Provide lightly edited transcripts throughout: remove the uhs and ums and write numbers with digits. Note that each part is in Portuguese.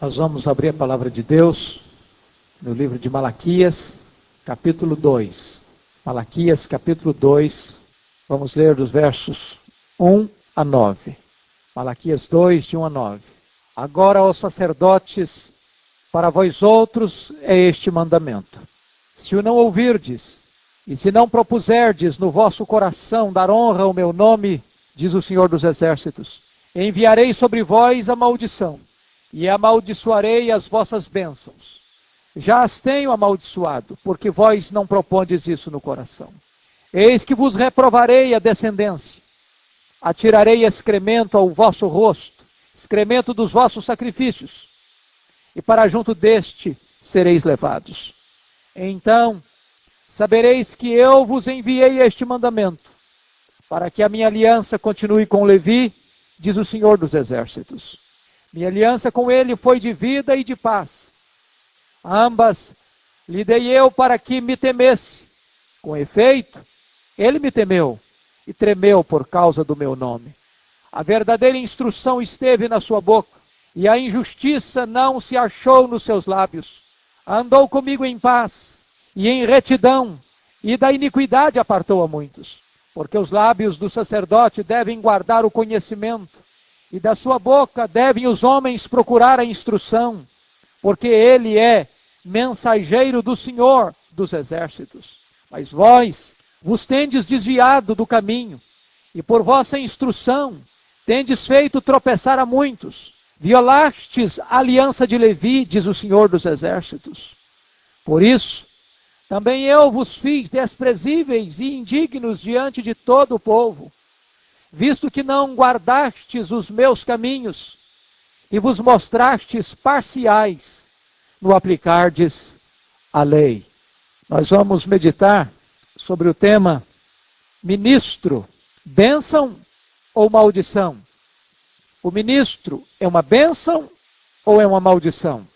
Nós vamos abrir a palavra de Deus no livro de Malaquias, capítulo 2. Malaquias, capítulo 2, vamos ler dos versos 1 a 9. Malaquias 2, de 1 a 9. Agora, ó sacerdotes, para vós outros é este mandamento. Se o não ouvirdes, e se não propuserdes no vosso coração dar honra ao meu nome, diz o Senhor dos Exércitos, enviarei sobre vós a maldição, e amaldiçoarei as vossas bênçãos. Já as tenho amaldiçoado, porque vós não propondes isso no coração. Eis que vos reprovarei a descendência, atirarei excremento ao vosso rosto, excremento dos vossos sacrifícios, e para junto deste sereis levados. Então sabereis que eu vos enviei este mandamento, para que a minha aliança continue com Levi, diz o Senhor dos Exércitos. Minha aliança com ele foi de vida e de paz. Ambas lhe dei eu para que me temesse. Com efeito, ele me temeu e tremeu por causa do meu nome. A verdadeira instrução esteve na sua boca, e a injustiça não se achou nos seus lábios. Andou comigo em paz e em retidão, e da iniquidade apartou a muitos. Porque os lábios do sacerdote devem guardar o conhecimento, e da sua boca devem os homens procurar a instrução, porque ele é mensageiro do Senhor dos Exércitos. Mas vós vos tendes desviado do caminho, e por vossa instrução tendes feito tropeçar a muitos. Violastes a aliança de Levi, diz o Senhor dos Exércitos. Por isso, também eu vos fiz desprezíveis e indignos diante de todo o povo, visto que não guardastes os meus caminhos e vos mostrastes parciais no aplicardes a lei. Nós vamos meditar sobre o tema ministro, bênção ou maldição? O ministro é uma bênção ou é uma maldição?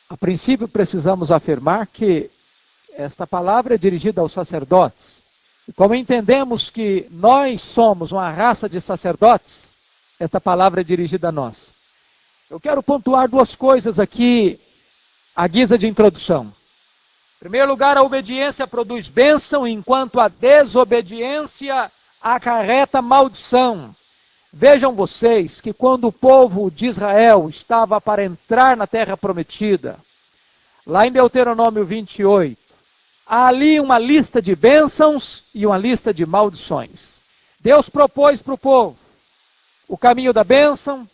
A princípio precisamos afirmar que esta palavra é dirigida aos sacerdotes. E como entendemos que nós somos uma raça de sacerdotes, esta palavra é dirigida a nós. Eu quero pontuar duas coisas aqui à guisa de introdução. Em primeiro lugar, a obediência produz bênção, enquanto a desobediência acarreta maldição. Vejam vocês que quando o povo de Israel estava para entrar na terra prometida, lá em Deuteronômio 28, há ali uma lista de bênçãos e uma lista de maldições. Deus propôs para o povo o caminho da bênção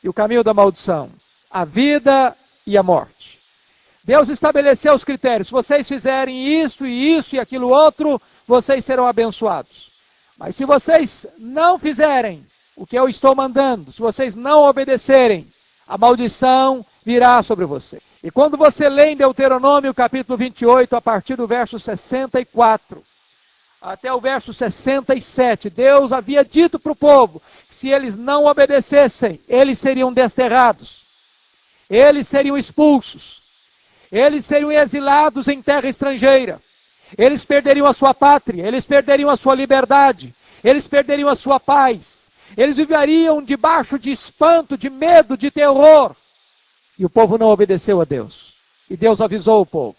e o caminho da maldição, a vida e a morte. Deus estabeleceu os critérios: se vocês fizerem isso e aquilo outro, vocês serão abençoados. Mas se vocês não fizerem o que eu estou mandando, se vocês não obedecerem, a maldição virá sobre você. E quando você lê em Deuteronômio capítulo 28, a partir do verso 64, até o verso 67, Deus havia dito para o povo que se eles não obedecessem, eles seriam desterrados, eles seriam expulsos, eles seriam exilados em terra estrangeira, eles perderiam a sua pátria, eles perderiam a sua liberdade, eles perderiam a sua paz, eles viveriam debaixo de espanto, de medo, de terror. E o povo não obedeceu a Deus. E Deus avisou o povo.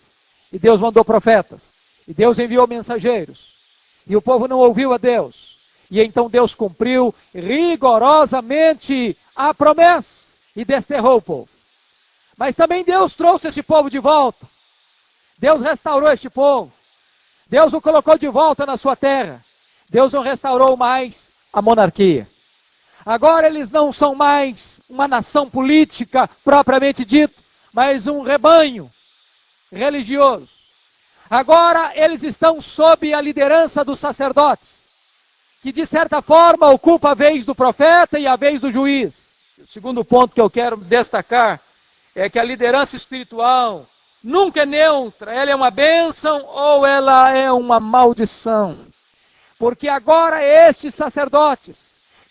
E Deus mandou profetas. E Deus enviou mensageiros. E o povo não ouviu a Deus. E então Deus cumpriu rigorosamente a promessa e desterrou o povo. Mas também Deus trouxe esse povo de volta. Deus restaurou este povo. Deus o colocou de volta na sua terra. Deus não restaurou mais a monarquia. Agora eles não são mais uma nação política propriamente dito, mas um rebanho religioso. Agora eles estão sob a liderança dos sacerdotes, que de certa forma ocupa a vez do profeta e a vez do juiz. O segundo ponto que eu quero destacar é que a liderança espiritual nunca é neutra, ela é uma bênção ou ela é uma maldição. Porque agora estes sacerdotes,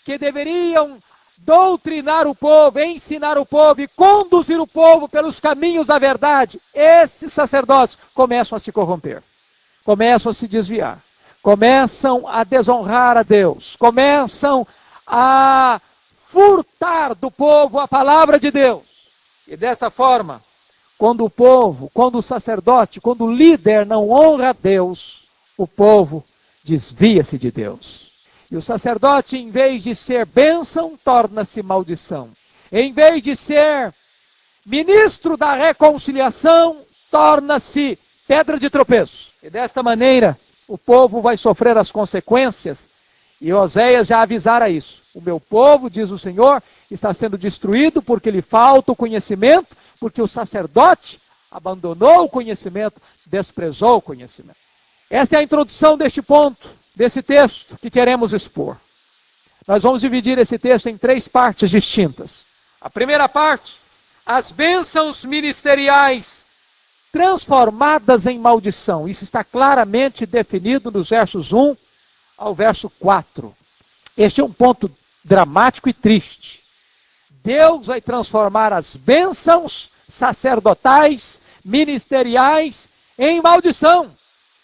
que deveriam doutrinar o povo, ensinar o povo e conduzir o povo pelos caminhos da verdade, esses sacerdotes começam a se corromper, começam a se desviar, começam a desonrar a Deus, começam a furtar do povo a palavra de Deus. E desta forma, quando o povo, quando o sacerdote, quando o líder não honra a Deus, o povo desvia-se de Deus. E o sacerdote, em vez de ser bênção, torna-se maldição. Em vez de ser ministro da reconciliação, torna-se pedra de tropeço. E desta maneira, o povo vai sofrer as consequências. E Oséias já avisara isso. O meu povo, diz o Senhor, está sendo destruído porque lhe falta o conhecimento, porque o sacerdote abandonou o conhecimento, desprezou o conhecimento. Esta é a introdução deste ponto, desse texto que queremos expor. Nós vamos dividir esse texto em 3 partes distintas. A primeira parte, as bênçãos ministeriais transformadas em maldição. Isso está claramente definido nos versos 1 ao verso 4. Este é um ponto dramático e triste. Deus vai transformar as bênçãos sacerdotais, ministeriais, em maldição.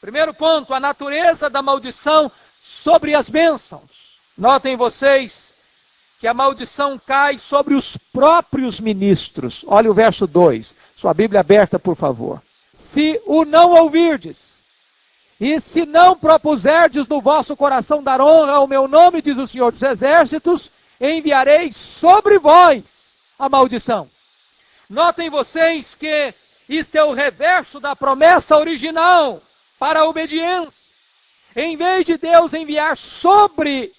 Primeiro ponto, a natureza da maldição sobre as bênçãos. Notem vocês que a maldição cai sobre os próprios ministros. Olha o verso 2. Sua Bíblia aberta, por favor. Se o não ouvirdes, e se não propuserdes no vosso coração dar honra ao meu nome, diz o Senhor dos Exércitos, enviarei sobre vós a maldição. Notem vocês que isto é o reverso da promessa original para a obediência. Em vez de Deus enviar sobre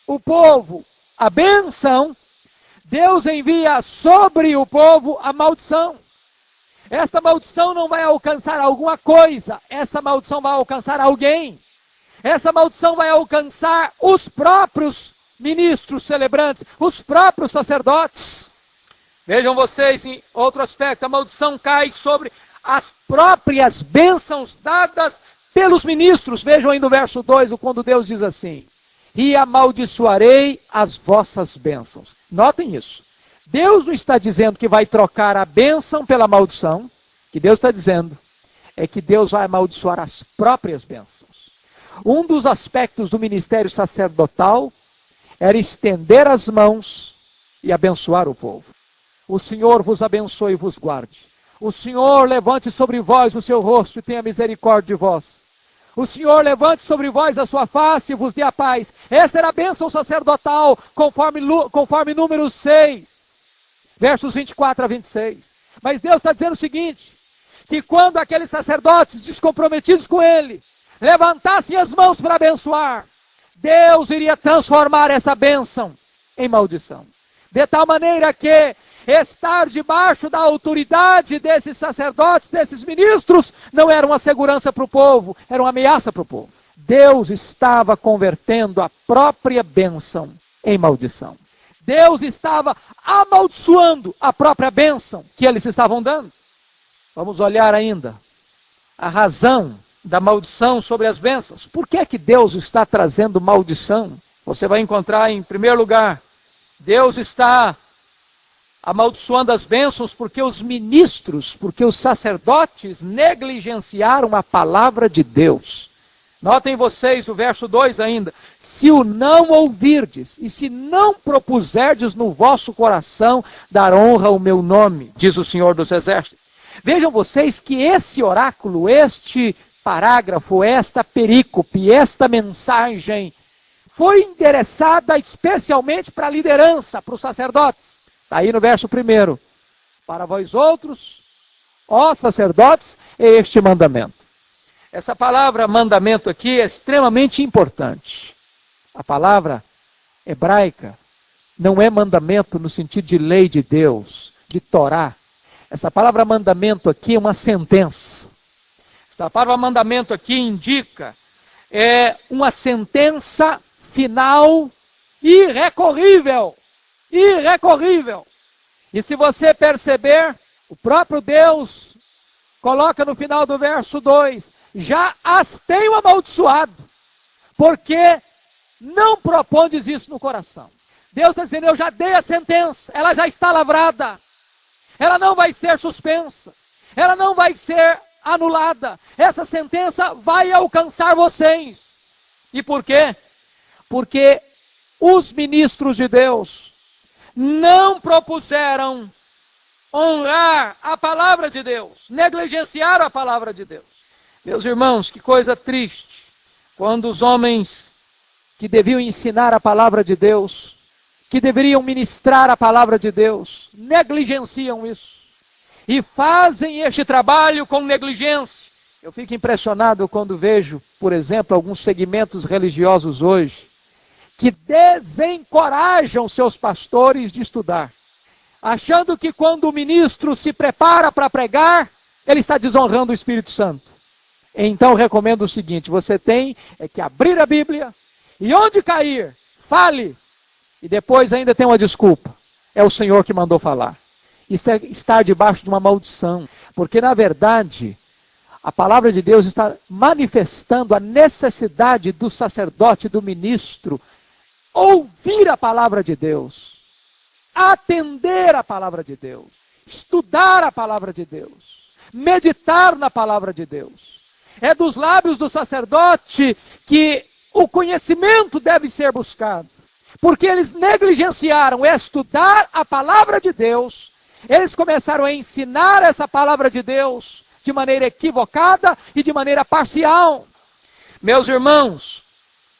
o povo a bênção, Deus envia sobre o povo a maldição. Esta maldição não vai alcançar alguma coisa, essa maldição vai alcançar alguém. Essa maldição vai alcançar os próprios ministros celebrantes, os próprios sacerdotes. Vejam vocês, em outro aspecto, a maldição cai sobre as próprias bênçãos dadas pelos ministros. Vejam aí no verso 2, quando Deus diz assim: e amaldiçoarei as vossas bênçãos. Notem isso. Deus não está dizendo que vai trocar a bênção pela maldição. O que Deus está dizendo é que Deus vai amaldiçoar as próprias bênçãos. Um dos aspectos do ministério sacerdotal era estender as mãos e abençoar o povo. O Senhor vos abençoe e vos guarde. O Senhor levante sobre vós o seu rosto e tenha misericórdia de vós. O Senhor levante sobre vós a sua face e vos dê a paz. Esta era a bênção sacerdotal, conforme Números 6, versos 24 a 26. Mas Deus está dizendo o seguinte, que quando aqueles sacerdotes descomprometidos com Ele levantassem as mãos para abençoar, Deus iria transformar essa bênção em maldição. De tal maneira que estar debaixo da autoridade desses sacerdotes, desses ministros, não era uma segurança para o povo, era uma ameaça para o povo. Deus estava convertendo a própria bênção em maldição. Deus estava amaldiçoando a própria bênção que eles estavam dando. Vamos olhar ainda a razão da maldição sobre as bênçãos. Por que é que Deus está trazendo maldição? Você vai encontrar, em primeiro lugar, Deus está amaldiçoando as bênçãos porque os ministros, porque os sacerdotes negligenciaram a palavra de Deus. Notem vocês o verso 2 ainda. Se o não ouvirdes e se não propuserdes no vosso coração dar honra ao meu nome, diz o Senhor dos Exércitos. Vejam vocês que esse oráculo, este parágrafo, esta perícope, esta mensagem foi endereçada especialmente para a liderança, para os sacerdotes. Está aí no verso 1. Para vós outros, ó sacerdotes, é este mandamento. Essa palavra mandamento aqui é extremamente importante. A palavra hebraica não é mandamento no sentido de lei de Deus, de Torá. Essa palavra mandamento aqui é uma sentença. Essa palavra mandamento aqui indica uma sentença final irrecorrível. Irrecorrível. E se você perceber, o próprio Deus coloca no final do verso 2, já as tenho amaldiçoado, porque não propondes isso no coração. Deus está dizendo, eu já dei a sentença, ela já está lavrada, ela não vai ser suspensa, ela não vai ser anulada, essa sentença vai alcançar vocês. E por quê? Porque os ministros de Deus não propuseram honrar a palavra de Deus, negligenciar a palavra de Deus. Meus irmãos, que coisa triste, quando os homens que deviam ensinar a palavra de Deus, que deveriam ministrar a palavra de Deus, negligenciam isso. E fazem este trabalho com negligência. Eu fico impressionado quando vejo, por exemplo, alguns segmentos religiosos hoje, que desencorajam seus pastores de estudar, achando que quando o ministro se prepara para pregar, ele está desonrando o Espírito Santo. Então recomendo o seguinte: você tem que abrir a Bíblia, e onde cair, fale, e depois ainda tem uma desculpa: é o Senhor que mandou falar. Isso é estar debaixo de uma maldição, porque na verdade a palavra de Deus está manifestando a necessidade do sacerdote, do ministro, ouvir a palavra de Deus, atender a palavra de Deus, estudar a palavra de Deus, meditar na palavra de Deus. É dos lábios do sacerdote que o conhecimento deve ser buscado, porque eles negligenciaram estudar a palavra de Deus. Eles começaram a ensinar essa palavra de Deus de maneira equivocada e de maneira parcial. Meus irmãos,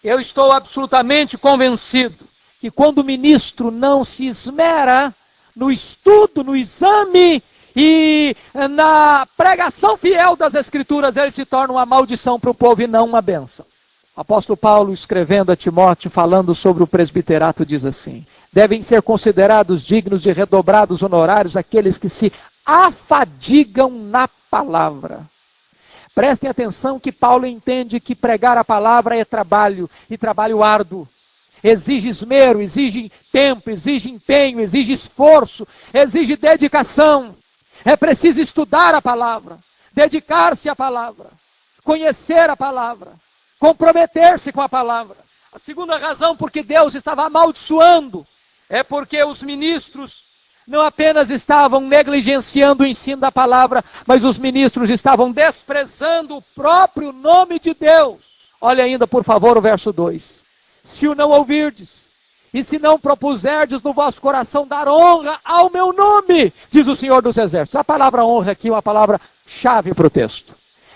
eu estou absolutamente convencido que quando o ministro não se esmera no estudo, no exame e na pregação fiel das Escrituras, ele se torna uma maldição para o povo e não uma bênção. O apóstolo Paulo, escrevendo a Timóteo, falando sobre o presbiterato, diz assim: devem ser considerados dignos de redobrados honorários aqueles que se afadigam na palavra. Prestem atenção que Paulo entende que pregar a palavra é trabalho, e trabalho árduo. Exige esmero, exige tempo, exige empenho, exige esforço, exige dedicação. É preciso estudar a palavra, dedicar-se à palavra, conhecer a palavra, comprometer-se com a palavra. A segunda razão por que Deus estava amaldiçoando é porque os ministros não apenas estavam negligenciando o ensino da palavra, mas os ministros estavam desprezando o próprio nome de Deus. Olha ainda, por favor, o verso 2. Se o não ouvirdes, e se não propuserdes no vosso coração dar honra ao meu nome, diz o Senhor dos Exércitos. A palavra honra aqui é uma palavra-chave para o texto.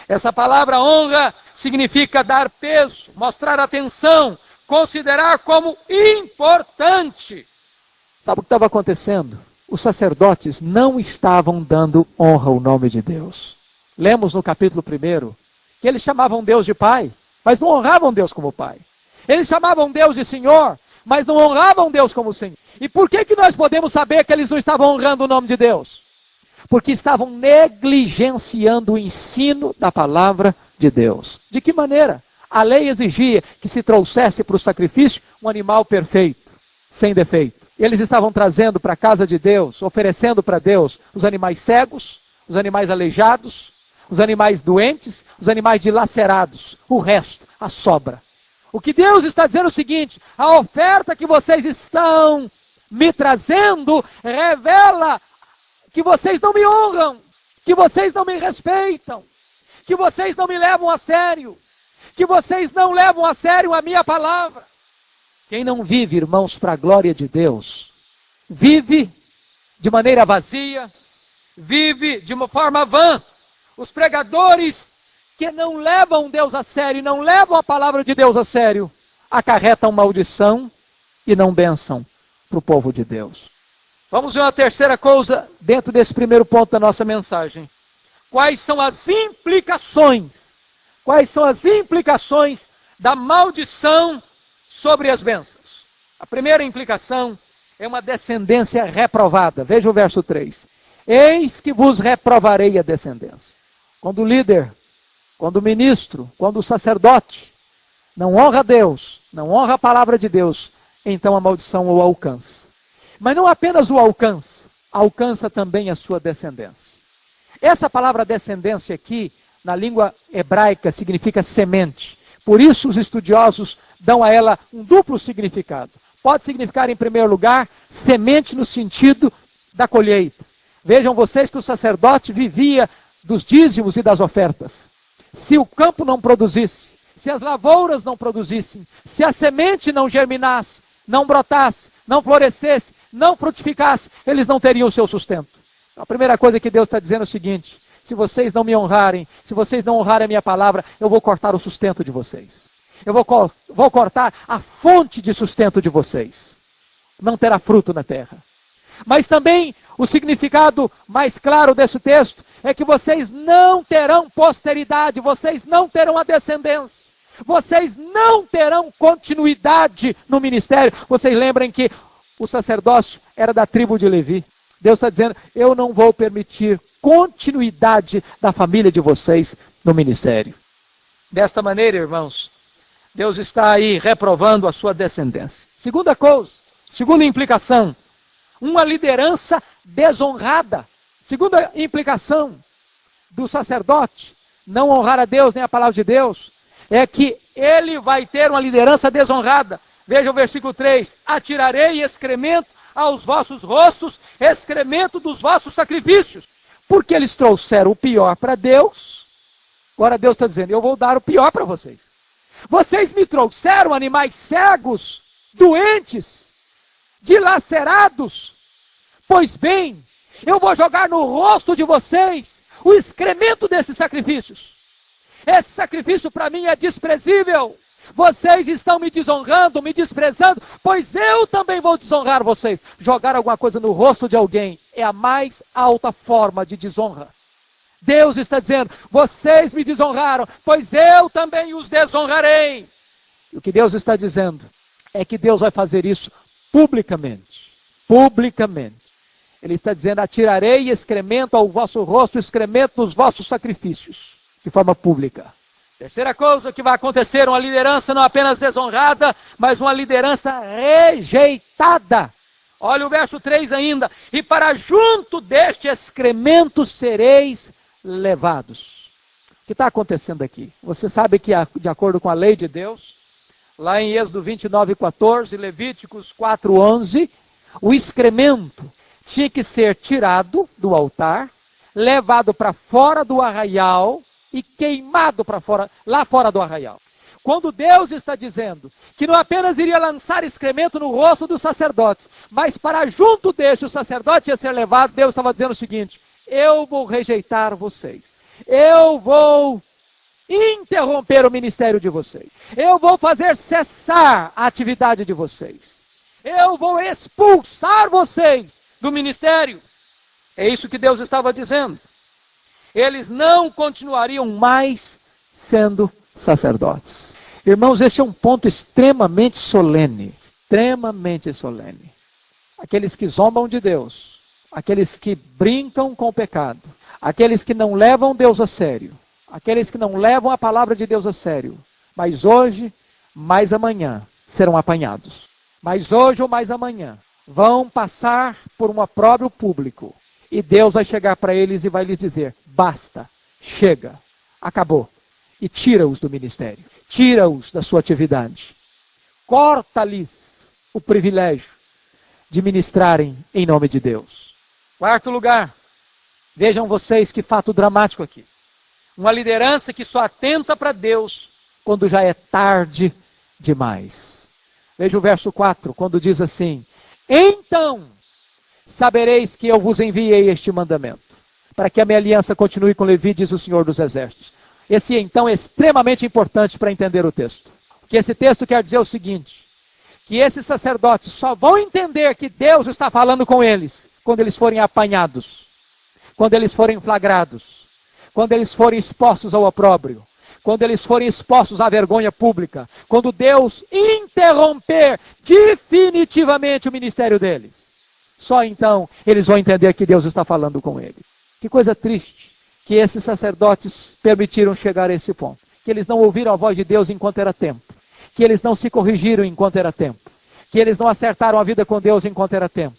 Essa palavra honra significa dar peso, mostrar atenção, considerar como importante. Sabe o que estava acontecendo? Os sacerdotes não estavam dando honra ao nome de Deus. Lemos no capítulo 1 que eles chamavam Deus de Pai, mas não honravam Deus como Pai. Eles chamavam Deus de Senhor, mas não honravam Deus como Senhor. E por que nós podemos saber que eles não estavam honrando o nome de Deus? Porque estavam negligenciando o ensino da palavra de Deus. De que maneira? A lei exigia que se trouxesse para o sacrifício um animal perfeito, sem defeito. Eles estavam trazendo para a casa de Deus, oferecendo para Deus os animais cegos, os animais aleijados, os animais doentes, os animais dilacerados, o resto, a sobra. O que Deus está dizendo é o seguinte: a oferta que vocês estão me trazendo revela que vocês não me honram, que vocês não me respeitam, que vocês não me levam a sério, que vocês não levam a sério a minha palavra. Quem não vive, irmãos, para a glória de Deus, vive de maneira vazia, vive de uma forma vã. Os pregadores que não levam Deus a sério, não levam a palavra de Deus a sério, acarretam maldição e não bênção para o povo de Deus. Vamos ver uma terceira coisa dentro desse primeiro ponto da nossa mensagem. Quais são as implicações? Quais são as implicações da maldição sobre as bênçãos? A primeira implicação é uma descendência reprovada. Veja o verso 3. Eis que vos reprovarei a descendência. Quando o líder, quando o ministro, quando o sacerdote não honra Deus, não honra a palavra de Deus, então a maldição o alcança. Mas não apenas o alcança, alcança também a sua descendência. Essa palavra descendência aqui, na língua hebraica, significa semente. Por isso os estudiosos dão a ela um duplo significado. Pode significar, em primeiro lugar, semente no sentido da colheita. Vejam vocês que o sacerdote vivia dos dízimos e das ofertas. Se o campo não produzisse, se as lavouras não produzissem, se a semente não germinasse, não brotasse, não florescesse, não frutificasse, eles não teriam o seu sustento. A primeira coisa que Deus está dizendo é o seguinte: se vocês não me honrarem, se vocês não honrarem a minha palavra, eu vou cortar o sustento de vocês. Eu vou cortar a fonte de sustento de vocês. Não terá fruto na terra. Mas também o significado mais claro desse texto é que vocês não terão posteridade, vocês não terão a descendência, vocês não terão continuidade no ministério. Vocês lembrem que o sacerdócio era da tribo de Levi. Deus está dizendo: eu não vou permitir continuidade da família de vocês no ministério. Desta maneira, irmãos, Deus está aí reprovando a sua descendência. Segunda coisa, segunda implicação, uma liderança desonrada. Segunda implicação do sacerdote não honrar a Deus nem a palavra de Deus é que ele vai ter uma liderança desonrada. Veja o versículo 3: atirarei excremento aos vossos rostos, excremento dos vossos sacrifícios. Porque eles trouxeram o pior para Deus. Agora Deus está dizendo: eu vou dar o pior para vocês. Vocês me trouxeram animais cegos, doentes, dilacerados. Pois bem, eu vou jogar no rosto de vocês o excremento desses sacrifícios. Esse sacrifício para mim é desprezível. Vocês estão me desonrando, me desprezando, pois eu também vou desonrar vocês. Jogar alguma coisa no rosto de alguém é a mais alta forma de desonra. Deus está dizendo: vocês me desonraram, pois eu também os desonrarei. E o que Deus está dizendo é que Deus vai fazer isso publicamente. Publicamente. Ele está dizendo: atirarei excremento ao vosso rosto, excremento dos vossos sacrifícios, de forma pública. Terceira coisa que vai acontecer: uma liderança não apenas desonrada, mas uma liderança rejeitada. Olha o verso 3 ainda: e para junto deste excremento sereis levados. O que está acontecendo aqui? Você sabe que, de acordo com a lei de Deus, lá em Êxodo 29:14, Levíticos 4:11, o excremento tinha que ser tirado do altar, levado para fora do arraial e queimado para fora, lá fora do arraial. Quando Deus está dizendo que não apenas iria lançar excremento no rosto dos sacerdotes, mas para junto deste o sacerdote ia ser levado, Deus estava dizendo o seguinte: eu vou rejeitar vocês. Eu vou interromper o ministério de vocês. Eu vou fazer cessar a atividade de vocês. Eu vou expulsar vocês do ministério. É isso que Deus estava dizendo. Eles não continuariam mais sendo sacerdotes. Irmãos, esse é um ponto extremamente solene. Extremamente solene. Aqueles que zombam de Deus, aqueles que brincam com o pecado, aqueles que não levam Deus a sério, aqueles que não levam a palavra de Deus a sério, mas hoje, mais amanhã, serão apanhados. Mas hoje ou mais amanhã, vão passar por um opróbrio público. E Deus vai chegar para eles e vai lhes dizer: basta, chega, acabou. E tira-os do ministério, tira-os da sua atividade. Corta-lhes o privilégio de ministrarem em nome de Deus. Quarto lugar, vejam vocês que fato dramático aqui. Uma liderança que só atenta para Deus quando já é tarde demais. Veja o verso 4, quando diz assim: então sabereis que eu vos enviei este mandamento, para que a minha aliança continue com Levi, diz o Senhor dos Exércitos. Esse então é extremamente importante para entender o texto. Porque esse texto quer dizer o seguinte: que esses sacerdotes só vão entender que Deus está falando com eles quando eles forem apanhados, quando eles forem flagrados, quando eles forem expostos ao opróbrio, quando eles forem expostos à vergonha pública, quando Deus interromper definitivamente o ministério deles. Só então eles vão entender que Deus está falando com eles. Que coisa triste que esses sacerdotes permitiram chegar a esse ponto. Que eles não ouviram a voz de Deus enquanto era tempo. Que eles não se corrigiram enquanto era tempo. Que eles não acertaram a vida com Deus enquanto era tempo.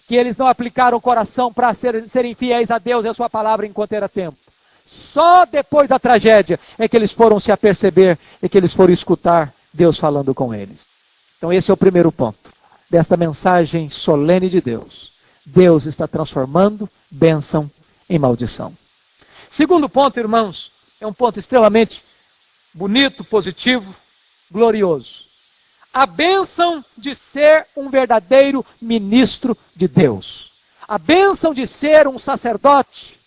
Que eles não aplicaram o coração para serem fiéis a Deus e a sua palavra enquanto era tempo. Só depois da tragédia é que eles foram se aperceber e que eles foram escutar Deus falando com eles. Então esse é o primeiro ponto desta mensagem solene de Deus. Deus está transformando bênção em maldição. Segundo ponto, irmãos, é um ponto extremamente bonito, positivo, glorioso. A bênção de ser um verdadeiro ministro de Deus. A bênção de ser um sacerdote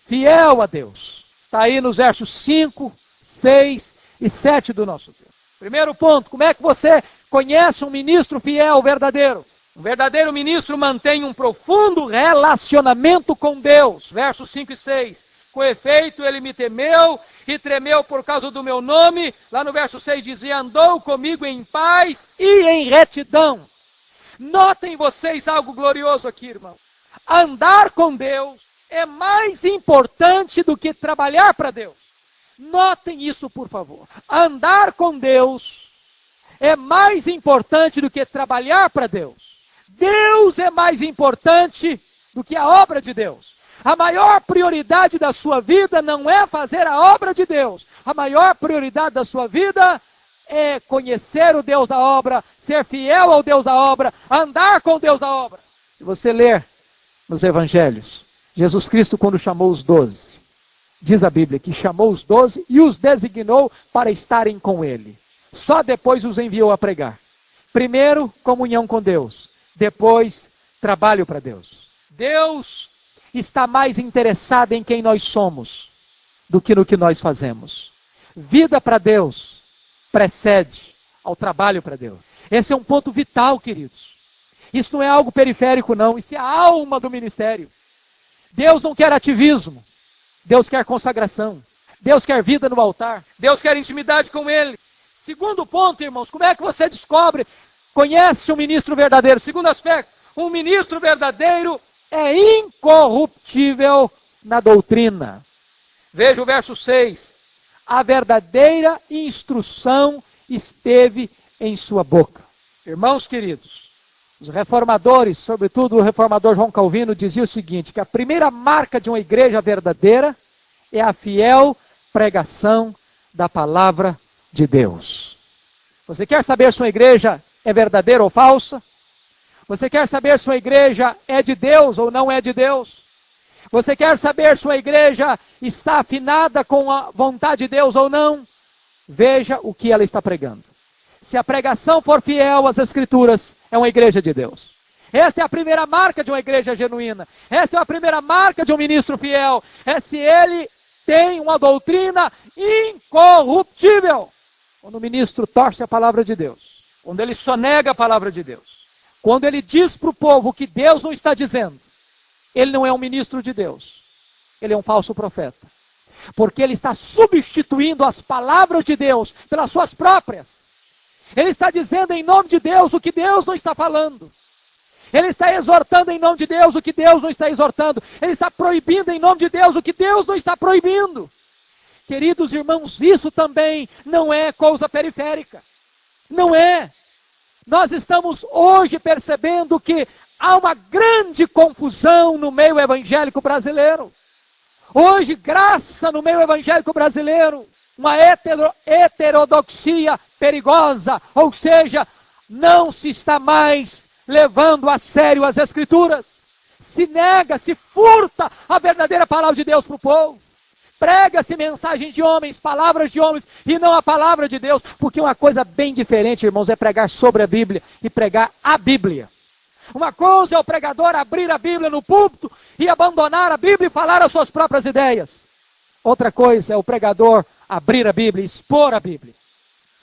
fiel a Deus. Está aí nos versos 5, 6 e 7 do nosso texto. Primeiro ponto, como é que você conhece um ministro fiel, verdadeiro? Um verdadeiro ministro mantém um profundo relacionamento com Deus. Versos 5 e 6. Com efeito, ele me temeu e tremeu por causa do meu nome. Lá no verso 6 dizia, andou comigo em paz e em retidão. Notem vocês algo glorioso aqui, irmão. Andar com Deus é mais importante do que trabalhar para Deus. Notem isso, por favor. Andar com Deus é mais importante do que trabalhar para Deus. Deus é mais importante do que a obra de Deus. A maior prioridade da sua vida não é fazer a obra de Deus. A maior prioridade da sua vida é conhecer o Deus da obra, ser fiel ao Deus da obra, andar com o Deus da obra. Se você ler nos evangelhos, Jesus Cristo, quando chamou os 12, diz a Bíblia que chamou os 12 e os designou para estarem com ele. Só depois os enviou a pregar. Primeiro, comunhão com Deus. Depois, trabalho para Deus. Deus está mais interessado em quem nós somos do que no que nós fazemos. Vida para Deus precede ao trabalho para Deus. Esse é um ponto vital, queridos. Isso não é algo periférico, não. Isso é a alma do ministério. Deus não quer ativismo. Deus quer consagração. Deus quer vida no altar. Deus quer intimidade com Ele. Segundo ponto, irmãos, como é que você descobre, conhece um ministro verdadeiro? Segundo aspecto, um ministro verdadeiro é incorruptível na doutrina. Veja o verso 6. A verdadeira instrução esteve em sua boca. Irmãos queridos, os reformadores, sobretudo o reformador João Calvino, dizia o seguinte, que a primeira marca de uma igreja verdadeira é a fiel pregação da palavra de Deus. Você quer saber se uma igreja é verdadeira ou falsa? Você quer saber se uma igreja é de Deus ou não é de Deus? Você quer saber se uma igreja está afinada com a vontade de Deus ou não? Veja o que ela está pregando. Se a pregação for fiel às Escrituras, é uma igreja de Deus. Essa é a primeira marca de uma igreja genuína. Essa é a primeira marca de um ministro fiel. É se ele tem uma doutrina incorruptível. Quando o ministro torce a palavra de Deus, quando ele sonega a palavra de Deus, quando ele diz para o povo que Deus não está dizendo, ele não é um ministro de Deus. Ele é um falso profeta. Porque ele está substituindo as palavras de Deus pelas suas próprias. Ele está dizendo em nome de Deus o que Deus não está falando. Ele está exortando em nome de Deus o que Deus não está exortando. Ele está proibindo em nome de Deus o que Deus não está proibindo. Queridos irmãos, isso também não é coisa periférica. Não é. Nós estamos hoje percebendo que há uma grande confusão no meio evangélico brasileiro. Hoje, graça no meio evangélico brasileiro, uma heterodoxia perigosa, ou seja, não se está mais levando a sério as Escrituras. Se nega, se furta a verdadeira palavra de Deus para o povo. Prega-se mensagem de homens, palavras de homens, e não a palavra de Deus, porque uma coisa bem diferente, irmãos, é pregar sobre a Bíblia e pregar a Bíblia. Uma coisa é o pregador abrir a Bíblia no púlpito e abandonar a Bíblia e falar as suas próprias ideias. Outra coisa é o pregador abrir a Bíblia e expor a Bíblia.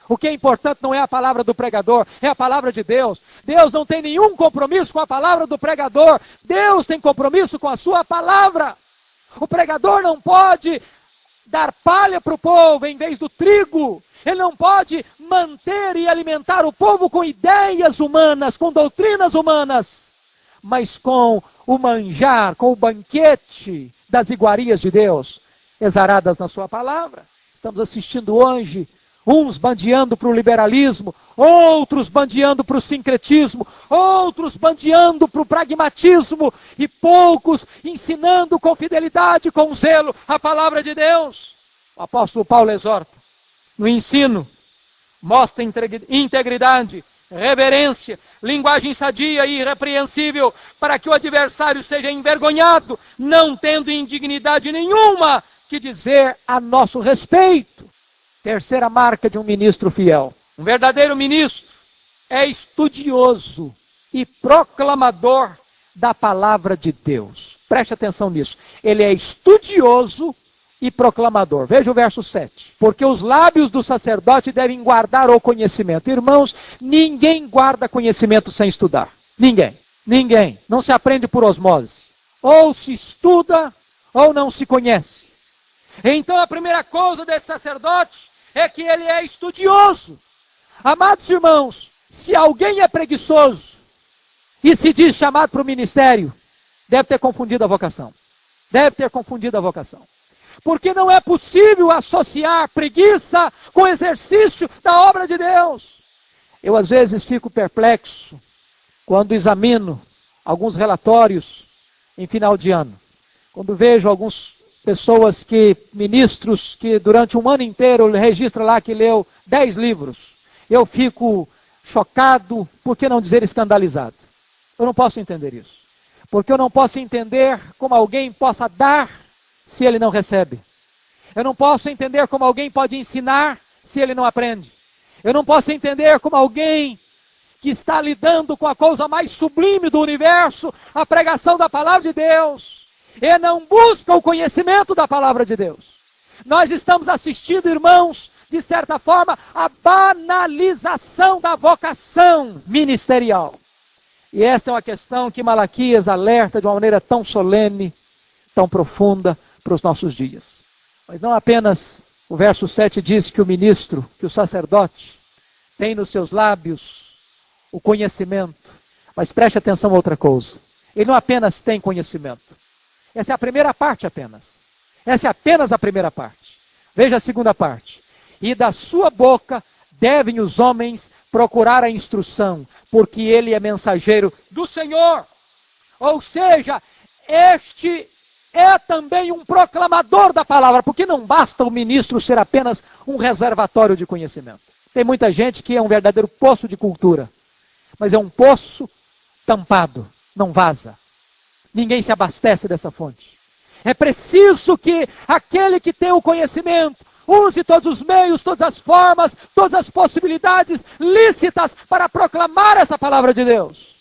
O que é importante não é a palavra do pregador, é a palavra de Deus. Deus não tem nenhum compromisso com a palavra do pregador. Deus tem compromisso com a sua palavra. O pregador não pode dar palha para o povo em vez do trigo. Ele não pode manter e alimentar o povo com ideias humanas, com doutrinas humanas, mas com o manjar, com o banquete das iguarias de Deus, exaradas na sua palavra. Estamos assistindo hoje, uns bandeando para o liberalismo, outros bandeando para o sincretismo, outros bandeando para o pragmatismo, e poucos ensinando com fidelidade, com zelo, a palavra de Deus. O apóstolo Paulo exorta, no ensino, mostra integridade, reverência, linguagem sadia e irrepreensível, para que o adversário seja envergonhado, não tendo indignidade nenhuma que dizer a nosso respeito. Terceira marca de um ministro fiel. Um verdadeiro ministro é estudioso e proclamador da palavra de Deus. Preste atenção nisso. Ele é estudioso e proclamador. Veja o verso 7. Porque os lábios do sacerdote devem guardar o conhecimento. Irmãos, ninguém guarda conhecimento sem estudar. Ninguém. Ninguém. Não se aprende por osmose. Ou se estuda, ou não se conhece. Então a primeira coisa desse sacerdote é que ele é estudioso. Amados irmãos, se alguém é preguiçoso e se diz chamado para o ministério, deve ter confundido a vocação. Deve ter confundido a vocação. Porque não é possível associar preguiça com exercício da obra de Deus. Eu às vezes fico perplexo quando examino alguns relatórios em final de ano. Quando vejo algumas pessoas ministros que durante um ano inteiro registra lá que leu 10 livros. Eu fico chocado, por que não dizer escandalizado? Eu não posso entender isso. Porque eu não posso entender como alguém possa dar se ele não recebe. Eu não posso entender como alguém pode ensinar se ele não aprende. Eu não posso entender como alguém que está lidando com a coisa mais sublime do universo, a pregação da palavra de Deus, e não busca o conhecimento da palavra de Deus. Nós estamos assistindo, irmãos, de certa forma, a banalização da vocação ministerial. E esta é uma questão que Malaquias alerta de uma maneira tão solene, tão profunda para os nossos dias. Mas não apenas o verso 7 diz que o ministro, que o sacerdote, tem nos seus lábios o conhecimento. Mas preste atenção a outra coisa. Ele não apenas tem conhecimento. Essa é a primeira parte apenas. Essa é apenas a primeira parte. Veja a segunda parte. E da sua boca devem os homens procurar a instrução, porque ele é mensageiro do Senhor. Ou seja, este é também um proclamador da palavra, porque não basta o ministro ser apenas um reservatório de conhecimento. Tem muita gente que é um verdadeiro poço de cultura, mas é um poço tampado, não vaza. Ninguém se abastece dessa fonte. É preciso que aquele que tem o conhecimento use todos os meios, todas as formas, todas as possibilidades lícitas para proclamar essa palavra de Deus.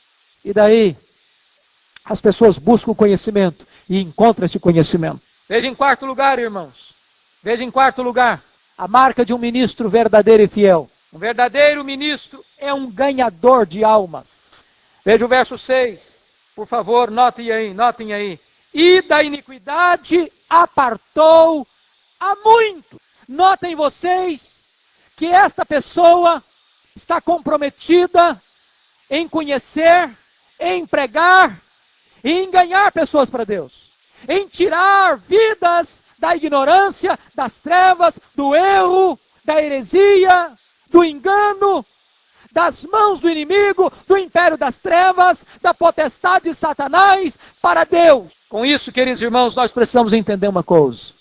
E daí, as pessoas buscam o conhecimento e encontram esse conhecimento. Veja em quarto lugar, irmãos. Veja em quarto lugar, a marca de um ministro verdadeiro e fiel. Um verdadeiro ministro é um ganhador de almas. Veja o verso 6. Por favor, notem aí. E da iniquidade apartou a muito. Notem vocês que esta pessoa está comprometida em conhecer, em pregar, em ganhar pessoas para Deus, em tirar vidas da ignorância, das trevas, do erro, da heresia, do engano, das mãos do inimigo, do império das trevas, da potestade de Satanás para Deus. Com isso, queridos irmãos, nós precisamos entender uma coisa.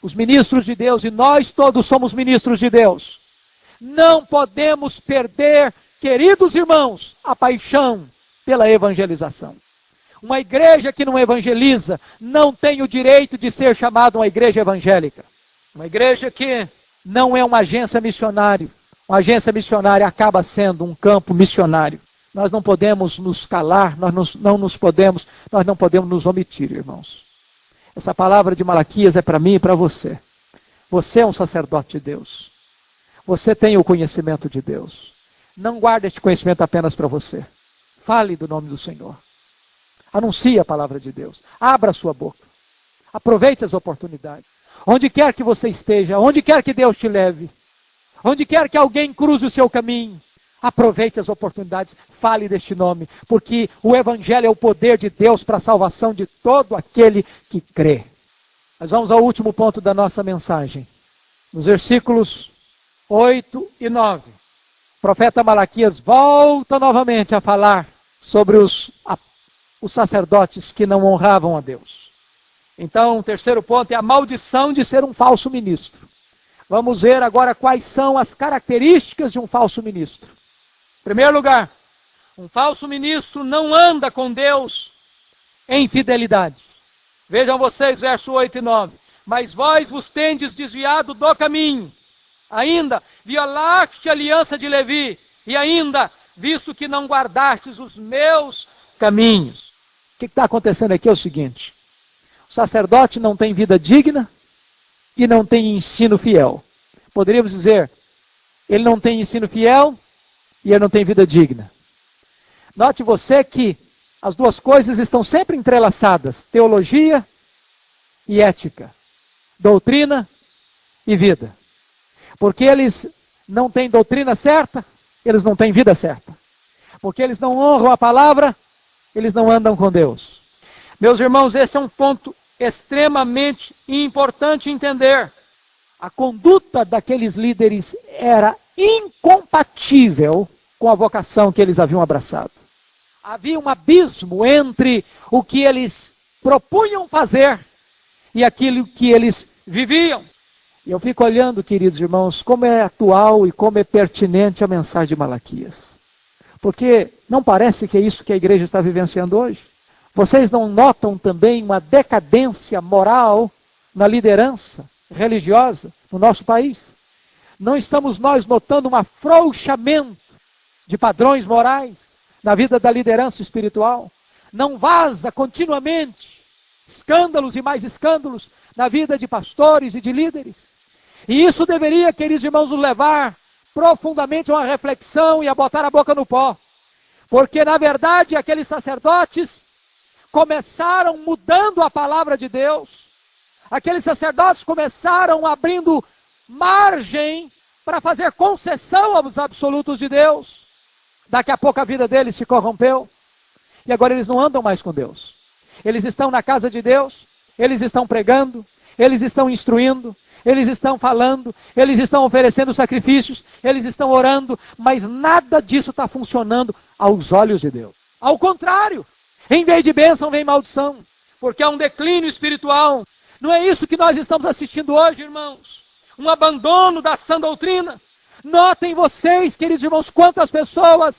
Os ministros de Deus, e nós todos somos ministros de Deus, não podemos perder, queridos irmãos, a paixão pela evangelização. Uma igreja que não evangeliza não tem o direito de ser chamada uma igreja evangélica. Uma igreja que não é uma agência missionária. Uma agência missionária acaba sendo um campo missionário. Nós não podemos nos calar, nós não podemos nos omitir, irmãos. Essa palavra de Malaquias é para mim e para você. Você é um sacerdote de Deus. Você tem o conhecimento de Deus. Não guarde este conhecimento apenas para você. Fale do nome do Senhor. Anuncie a palavra de Deus. Abra a sua boca. Aproveite as oportunidades. Onde quer que você esteja, onde quer que Deus te leve, onde quer que alguém cruze o seu caminho, aproveite as oportunidades, fale deste nome, porque o Evangelho é o poder de Deus para a salvação de todo aquele que crê. Nós vamos ao último ponto da nossa mensagem. Nos versículos 8 e 9. O profeta Malaquias volta novamente a falar sobre os sacerdotes que não honravam a Deus. Então, o terceiro ponto é a maldição de ser um falso ministro. Vamos ver agora quais são as características de um falso ministro. Em primeiro lugar, um falso ministro não anda com Deus em fidelidade. Vejam vocês, verso 8 e 9. Mas vós vos tendes desviado do caminho. Ainda, violaste a aliança de Levi. E ainda, visto que não guardastes os meus caminhos. que está acontecendo aqui é o seguinte: o sacerdote não tem vida digna e não tem ensino fiel. Poderíamos dizer, ele não tem ensino fiel e ele não tem vida digna. Note você que as duas coisas estão sempre entrelaçadas: teologia e ética, doutrina e vida. Porque eles não têm doutrina certa, eles não têm vida certa. Porque eles não honram a palavra, eles não andam com Deus. Meus irmãos, esse é um ponto extremamente importante entender. A conduta daqueles líderes era incompatível com a vocação que eles haviam abraçado. Havia um abismo entre o que eles propunham fazer e aquilo que eles viviam. E eu fico olhando, queridos irmãos, como é atual e como é pertinente a mensagem de Malaquias. Porque não parece que é isso que a igreja está vivenciando hoje? Vocês não notam também uma decadência moral na liderança religiosa no nosso país? Não estamos nós notando um afrouxamento de padrões morais na vida da liderança espiritual? Não vaza continuamente escândalos e mais escândalos na vida de pastores e de líderes? E isso deveria, queridos irmãos, nos levar profundamente a uma reflexão e a botar a boca no pó. Porque, na verdade, aqueles sacerdotes começaram mudando a palavra de Deus. Aqueles sacerdotes começaram abrindo margem para fazer concessão aos absolutos de Deus. Daqui a pouco a vida deles se corrompeu. E agora eles não andam mais com Deus. Eles estão na casa de Deus, eles estão pregando, eles estão instruindo, eles estão falando, eles estão oferecendo sacrifícios, eles estão orando, mas nada disso está funcionando aos olhos de Deus. Ao contrário, em vez de bênção vem maldição, porque há um declínio espiritual. Não é isso que nós estamos assistindo hoje, irmãos? Um abandono da sã doutrina. Notem vocês, queridos irmãos, quantas pessoas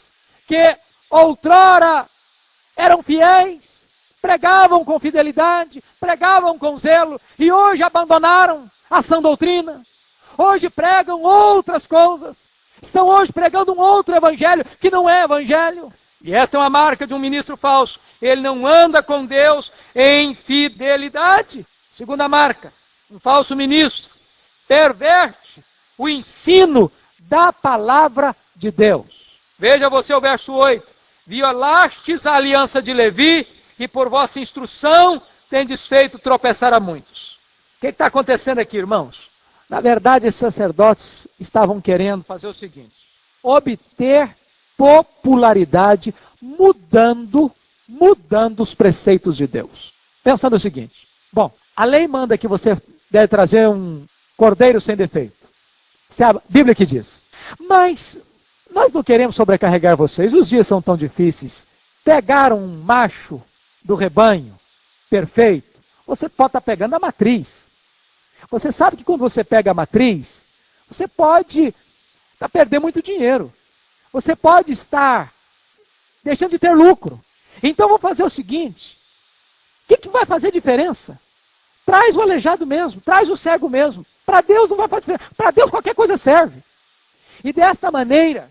que outrora eram fiéis, pregavam com fidelidade, pregavam com zelo, e hoje abandonaram a sã doutrina. Hoje pregam outras coisas. Estão hoje pregando um outro evangelho que não é evangelho. E esta é uma marca de um ministro falso. Ele não anda com Deus em fidelidade. Segunda marca, um falso ministro perverte o ensino da palavra de Deus. Veja você o verso 8. Violastes a aliança de Levi e por vossa instrução tendes feito tropeçar a muitos. O que está acontecendo aqui, irmãos? Na verdade, esses sacerdotes estavam querendo fazer o seguinte: obter popularidade mudando os preceitos de Deus. Pensando o seguinte: bom, a lei manda que você deve trazer um cordeiro sem defeito. Isso é a Bíblia que diz. Mas nós não queremos sobrecarregar vocês, os dias são tão difíceis. Pegar um macho do rebanho perfeito, você pode estar pegando a matriz. Você sabe que quando você pega a matriz, você pode perder muito dinheiro. Você pode estar deixando de ter lucro. Então vou fazer o seguinte: o que vai fazer diferença? Traz o aleijado mesmo, traz o cego mesmo. Para Deus não vai fazer diferença. Para Deus qualquer coisa serve. E desta maneira,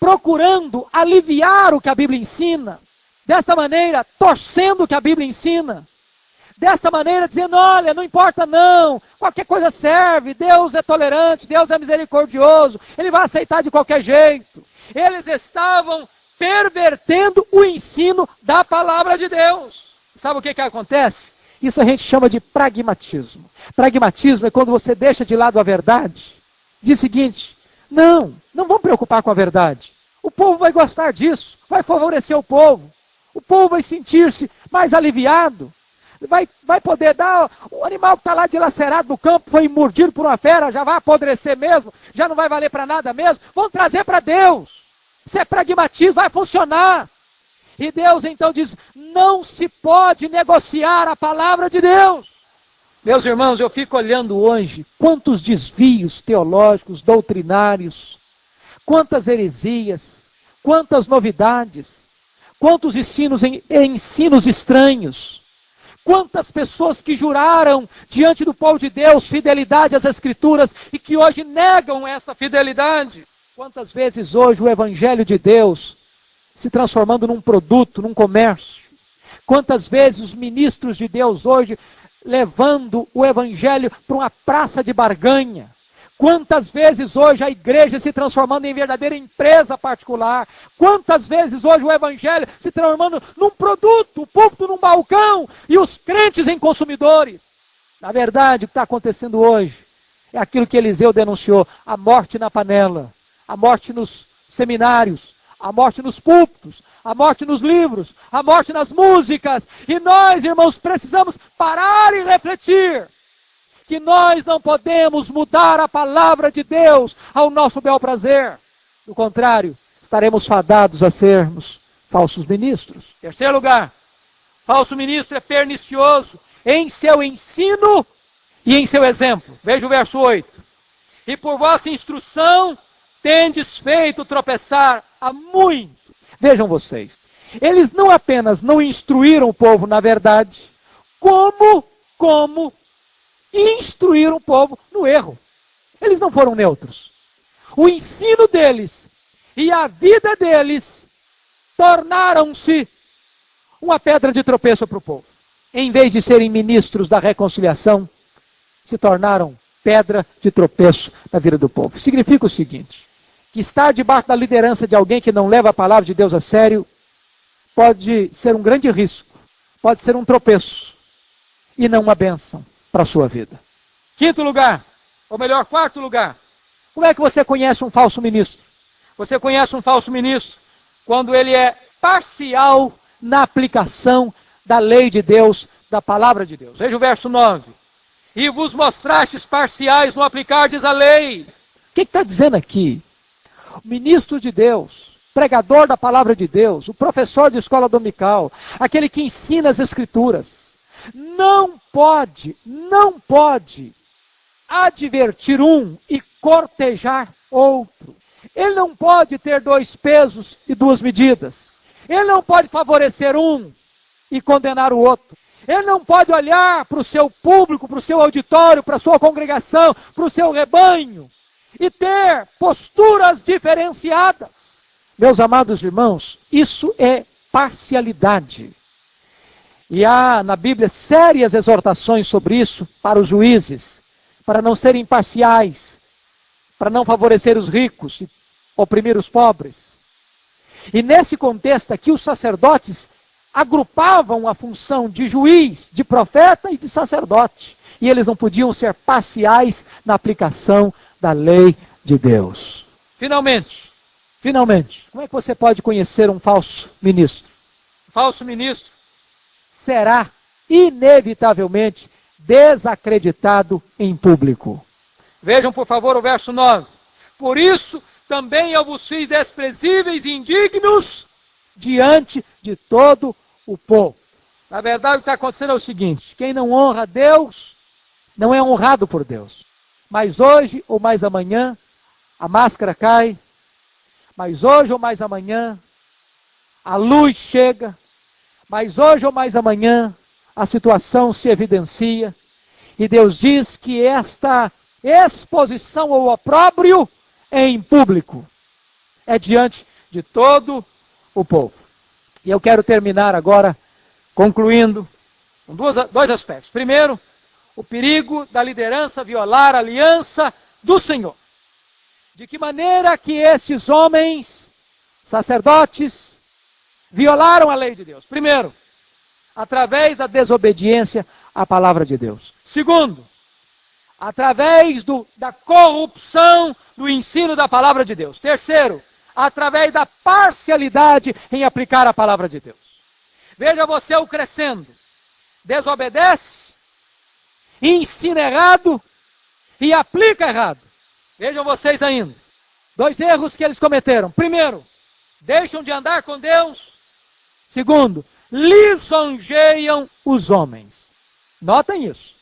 procurando aliviar o que a Bíblia ensina, desta maneira, torcendo o que a Bíblia ensina, desta maneira, dizendo: olha, não importa não, qualquer coisa serve, Deus é tolerante, Deus é misericordioso, Ele vai aceitar de qualquer jeito. Eles estavam pervertendo o ensino da palavra de Deus. Sabe o que acontece? Isso a gente chama de pragmatismo. Pragmatismo é quando você deixa de lado a verdade. Diz o seguinte: não vamos preocupar com a verdade. O povo vai gostar disso, vai favorecer o povo. O povo vai sentir-se mais aliviado. Vai poder dar, o animal que está lá dilacerado no campo, foi mordido por uma fera, já vai apodrecer mesmo, já não vai valer para nada mesmo. Vamos trazer para Deus. Isso é pragmatismo, vai funcionar. E Deus então diz: não se pode negociar a palavra de Deus. Meus irmãos, eu fico olhando hoje quantos desvios teológicos, doutrinários, quantas heresias, quantas novidades, quantos ensinos estranhos, quantas pessoas que juraram diante do povo de Deus fidelidade às Escrituras e que hoje negam essa fidelidade. Quantas vezes hoje o Evangelho de Deus se transformando num produto, num comércio. Quantas vezes os ministros de Deus hoje levando o evangelho para uma praça de barganha. Quantas vezes hoje a igreja se transformando em verdadeira empresa particular. Quantas vezes hoje o evangelho se transformando num produto, o púlpito num balcão e os crentes em consumidores. Na verdade, o que está acontecendo hoje é aquilo que Eliseu denunciou, a morte na panela, a morte nos seminários, a morte nos púlpitos, a morte nos livros, a morte nas músicas. E nós, irmãos, precisamos parar e refletir que nós não podemos mudar a palavra de Deus ao nosso bel prazer. Do contrário, estaremos fadados a sermos falsos ministros. Terceiro lugar, falso ministro é pernicioso em seu ensino e em seu exemplo. Veja o verso 8. E por vossa instrução tendes feito tropeçar a muitos. Vejam vocês, eles não apenas não instruíram o povo na verdade, como instruíram o povo no erro. Eles não foram neutros. O ensino deles e a vida deles tornaram-se uma pedra de tropeço para o povo. Em vez de serem ministros da reconciliação, se tornaram pedra de tropeço na vida do povo. Significa o seguinte, que estar debaixo da liderança de alguém que não leva a palavra de Deus a sério pode ser um grande risco, pode ser um tropeço e não uma bênção para a sua vida. Quinto lugar, ou melhor, quarto lugar. Como é que você conhece um falso ministro? Você conhece um falso ministro quando ele é parcial na aplicação da lei de Deus, da palavra de Deus. Veja o verso 9. E vos mostrastes parciais no aplicardes a lei. O que está dizendo aqui? O ministro de Deus, pregador da palavra de Deus, o professor de escola dominical, aquele que ensina as escrituras, não pode advertir um e cortejar outro. Ele não pode ter dois pesos e duas medidas. Ele não pode favorecer um e condenar o outro. Ele não pode olhar para o seu público, para o seu auditório, para a sua congregação, para o seu rebanho e ter posturas diferenciadas. Meus amados irmãos, isso é parcialidade. E há na Bíblia sérias exortações sobre isso para os juízes, para não serem parciais, para não favorecer os ricos e oprimir os pobres. E nesse contexto aqui, os sacerdotes agrupavam a função de juiz, de profeta e de sacerdote. E eles não podiam ser parciais na aplicação da lei de Deus. Finalmente, como é que você pode conhecer um falso ministro? Um falso ministro será inevitavelmente desacreditado em público. Vejam, por favor, o verso 9. Por isso, também eu vos fiz desprezíveis e indignos diante de todo o povo. Na verdade, o que está acontecendo é o seguinte: quem não honra Deus, não é honrado por Deus. Mas hoje ou mais amanhã, a máscara cai. Mas hoje ou mais amanhã, a luz chega. Mas hoje ou mais amanhã, a situação se evidencia. E Deus diz que esta exposição ao opróbrio é em público. É diante de todo o povo. E eu quero terminar agora, concluindo, com dois aspectos. Primeiro, o perigo da liderança violar a aliança do Senhor. De que maneira que esses homens, sacerdotes, violaram a lei de Deus? Primeiro, através da desobediência à palavra de Deus. Segundo, através da corrupção do ensino da palavra de Deus. Terceiro, através da parcialidade em aplicar a palavra de Deus. Veja você o crescendo. Desobedece, ensina errado e aplica errado. Vejam vocês ainda. Dois erros que eles cometeram. Primeiro, deixam de andar com Deus. Segundo, lisonjeiam os homens. Notem isso.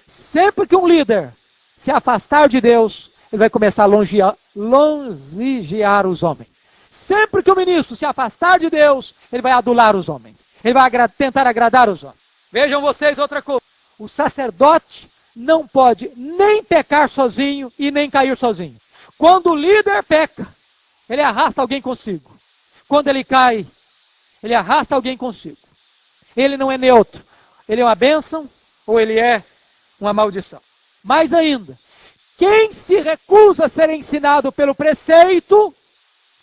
Sempre que um líder se afastar de Deus, ele vai começar a longigear os homens. Sempre que o ministro se afastar de Deus, ele vai adular os homens. Ele vai tentar agradar os homens. Vejam vocês outra coisa. O sacerdote não pode nem pecar sozinho e nem cair sozinho. Quando o líder peca, ele arrasta alguém consigo. quando ele cai, ele arrasta alguém consigo. Ele não é neutro. Ele é uma bênção ou ele é uma maldição. Mais ainda, quem se recusa a ser ensinado pelo preceito,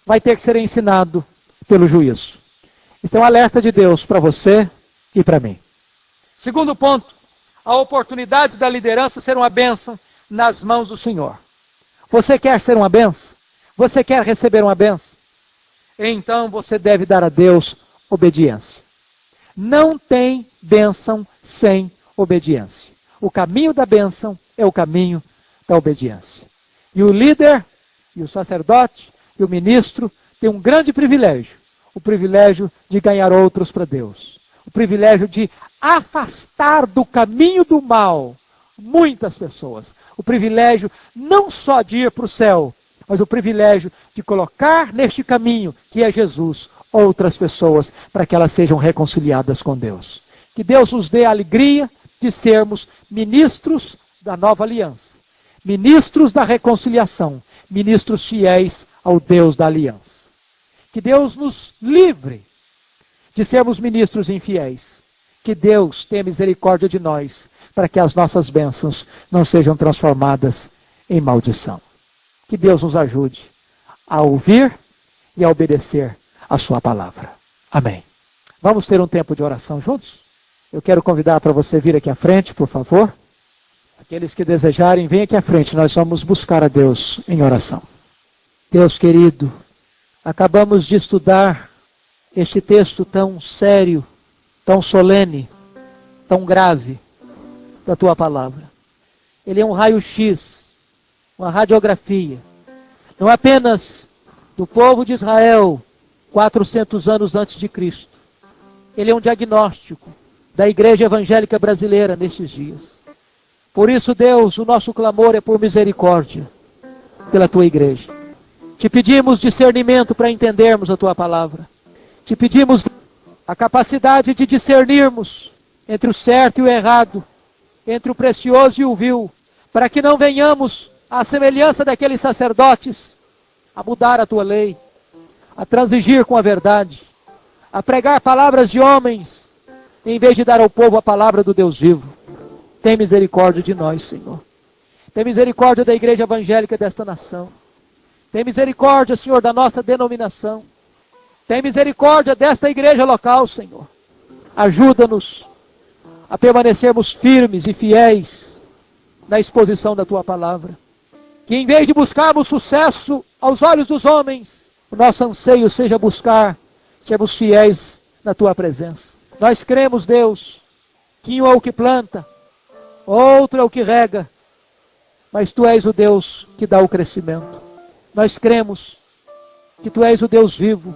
vai ter que ser ensinado pelo juízo. Isso é um alerta de Deus para você e para mim. Segundo ponto, a oportunidade da liderança ser uma bênção nas mãos do Senhor. Você quer ser uma bênção? Você quer receber uma bênção? Então você deve dar a Deus obediência. Não tem bênção sem obediência. O caminho da bênção é o caminho da obediência. E o líder, e o sacerdote, e o ministro têm um grande privilégio. O privilégio de ganhar outros para Deus. O privilégio de afastar do caminho do mal muitas pessoas. O privilégio não só de ir para o céu, mas o privilégio de colocar neste caminho, que é Jesus, outras pessoas, para que elas sejam reconciliadas com Deus. Que Deus nos dê a alegria de sermos ministros da nova aliança, ministros da reconciliação, ministros fiéis ao Deus da aliança. Que Deus nos livre de sermos ministros infiéis. Que Deus tenha misericórdia de nós, para que as nossas bênçãos não sejam transformadas em maldição. Que Deus nos ajude a ouvir e a obedecer a sua palavra. Amém. Vamos ter um tempo de oração juntos? Eu quero convidar para você vir aqui à frente, por favor. Aqueles que desejarem, venham aqui à frente. Nós vamos buscar a Deus em oração. Deus querido, acabamos de estudar este texto tão sério, tão solene, tão grave da tua palavra. Ele é um raio-x, uma radiografia, não apenas do povo de Israel 400 anos antes de Cristo. Ele é um diagnóstico da igreja evangélica brasileira nestes dias. Por isso, Deus, o nosso clamor é por misericórdia pela tua igreja. Te pedimos discernimento para entendermos a tua palavra. Te pedimos a capacidade de discernirmos entre o certo e o errado, entre o precioso e o vil, para que não venhamos à semelhança daqueles sacerdotes a mudar a tua lei, a transigir com a verdade, a pregar palavras de homens, em vez de dar ao povo a palavra do Deus vivo. Tem misericórdia de nós, Senhor. Tem misericórdia da igreja evangélica desta nação. Tem misericórdia, Senhor, da nossa denominação. Tem misericórdia desta igreja local, Senhor. Ajuda-nos a permanecermos firmes e fiéis na exposição da tua palavra. Que em vez de buscarmos sucesso aos olhos dos homens, o nosso anseio seja buscar sermos fiéis na tua presença. Nós cremos, Deus, que um é o que planta, outro é o que rega, mas tu és o Deus que dá o crescimento. Nós cremos que tu és o Deus vivo,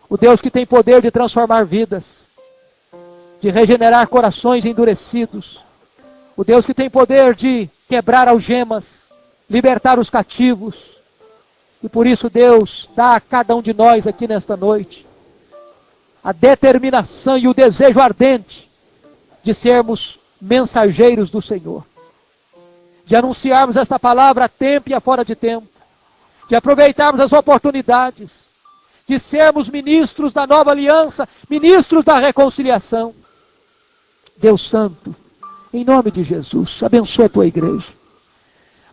o Deus que tem poder de transformar vidas, de regenerar corações endurecidos, o Deus que tem poder de quebrar algemas, libertar os cativos. E por isso, Deus, dá a cada um de nós aqui nesta noite a determinação e o desejo ardente de sermos mensageiros do Senhor, de anunciarmos esta palavra a tempo e a fora de tempo, de aproveitarmos as oportunidades, de sermos ministros da nova aliança, ministros da reconciliação. Deus Santo, em nome de Jesus, abençoa a tua igreja,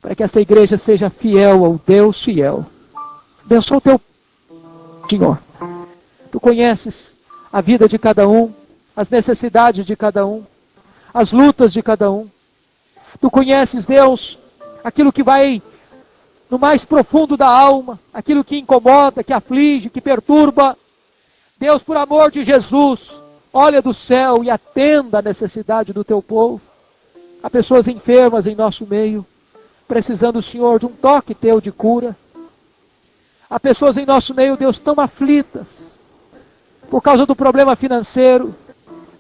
para que essa igreja seja fiel ao Deus fiel. Abençoa o teu Senhor. Tu conheces a vida de cada um, as necessidades de cada um, as lutas de cada um. Tu conheces, Deus, aquilo que vai no mais profundo da alma, aquilo que incomoda, que aflige, que perturba. Deus, por amor de Jesus, olha do céu e atenda a necessidade do teu povo. Há pessoas enfermas em nosso meio, precisando, Senhor, de um toque teu de cura. Há pessoas em nosso meio, Deus, tão aflitas, por causa do problema financeiro.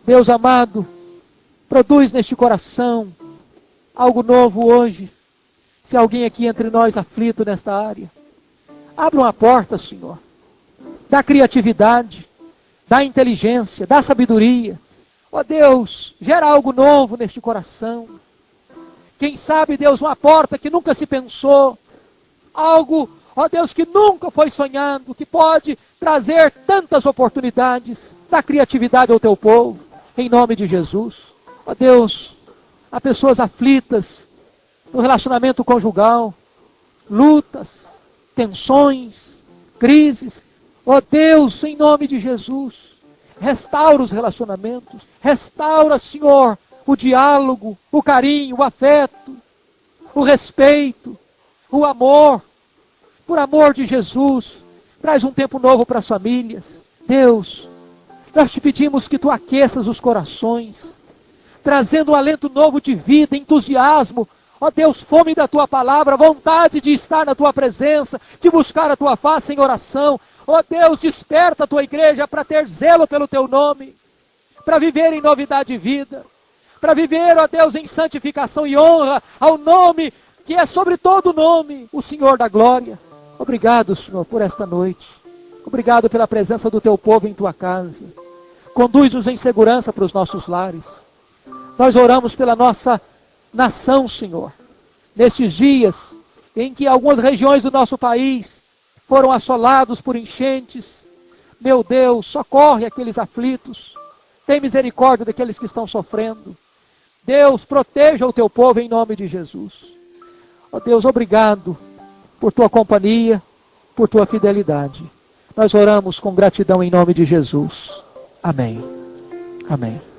Deus amado, produz neste coração algo novo hoje. Se alguém aqui entre nós aflito nesta área, abra uma porta, Senhor. Dá criatividade, dá inteligência, dá sabedoria. Ó Deus, gera algo novo neste coração. Quem sabe, Deus, uma porta que nunca se pensou. Algo ó Deus, que nunca foi sonhando, que pode trazer tantas oportunidades, dá criatividade ao teu povo, em nome de Jesus. Ó Deus, há pessoas aflitas no relacionamento conjugal, lutas, tensões, crises. Ó Deus, em nome de Jesus, restaura os relacionamentos, restaura, Senhor, o diálogo, o carinho, o afeto, o respeito, o amor. Por amor de Jesus, traz um tempo novo para as famílias. Deus, nós te pedimos que tu aqueças os corações, trazendo um alento novo de vida, entusiasmo. Ó Deus, fome da tua palavra, vontade de estar na tua presença, de buscar a tua face em oração. Ó Deus, desperta a tua igreja para ter zelo pelo teu nome, para viver em novidade de vida, para viver, ó Deus, em santificação e honra ao nome que é sobre todo nome, o Senhor da glória. Obrigado, Senhor, por esta noite. Obrigado pela presença do teu povo em tua casa. Conduz-nos em segurança para os nossos lares. Nós oramos pela nossa nação, Senhor. Nestes dias em que algumas regiões do nosso país foram assolados por enchentes. Meu Deus, socorre aqueles aflitos. Tem misericórdia daqueles que estão sofrendo. Deus, proteja o teu povo em nome de Jesus. Ó Deus, obrigado por tua companhia, por tua fidelidade. Nós oramos com gratidão em nome de Jesus. Amém. Amém.